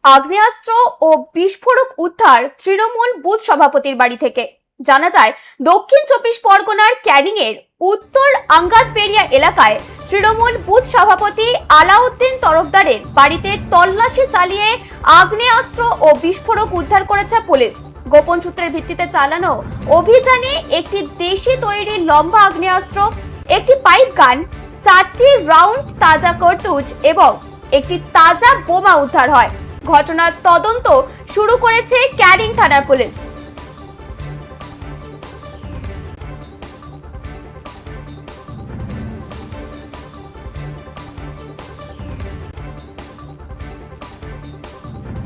আগ্নেয়াস্ত্র ও বিস্ফোরক উদ্ধার তৃণমূল বুথ সভাপতির বাড়ি থেকে। জানা যায়, দক্ষিণ চব্বিশ পরগনার ক্যানিং এর উত্তর আঙ্গাতপেরিয়া এলাকায় তৃণমূল বুথ সভাপতি আলাউদ্দিন তরফদারের বাড়িতে তল্লাশি চালিয়ে আগ্নেয়াস্ত্র ও বিস্ফোরক উদ্ধার করেছে পুলিশ। গোপন সূত্রের ভিত্তিতে চালানো অভিযানে একটি দেশি তৈরি লম্বা আগ্নেয়াস্ত্র, একটি পাইপ গান, 4টি রাউন্ড তাজা কার্তুজ এবং একটি তাজা বোমা উদ্ধার হয়। ঘটনার তদন্ত শুরু করেছে ক্যানিং থানার পুলিশ।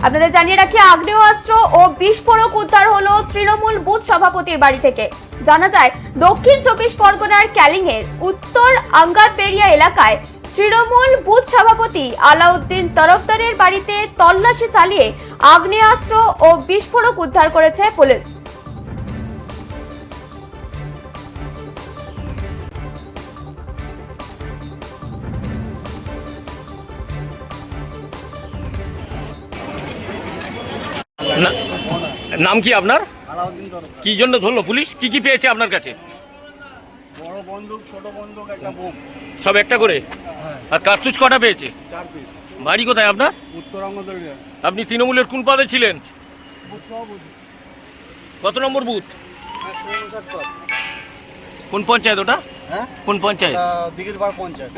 আপনাদের জানিয়ে রাখি, আগ্নেয়াস্ত্র ও বিস্ফোরক উদ্ধার হলো তৃণমূল বুথ সভাপতির বাড়ি থেকে। জানা যায়, দক্ষিণ চব্বিশ পরগনার ক্যানিং এর উত্তর আঙ্গাতপেরিয়া এলাকায় তৃণমূল বুথ সভাপতি আলাউদ্দিন তরফদারের বাড়িতে তল্লাশি চালিয়ে আগ্নেয়াস্ত্র ও বিস্ফোরক উদ্ধার করেছে পুলিশ। নাম কি আপনার? আলাউদ্দিন তরফদার। কি জন্য ধরলো পুলিশ? কি কি পেয়েছে আপনার কাছে? বড় বন্দুক, ছোট বন্দুক, একটা বোম। সব একটা করে? হ্যাঁ, আর কার্তুজ কটা পেয়েছে? 4 পিস। বাড়ি কোথায় আপনার? উত্তরঙ্গ দলীয় আপনি তৃণমূলের কোন পদে ছিলেন? বুথ সভাপতি। কত নম্বর বুথ? 159 পদ। কোন পঞ্চায়েত ওটা? হ্যাঁ, কোন পঞ্চায়েত? দিঘির পাড় পঞ্চায়েত।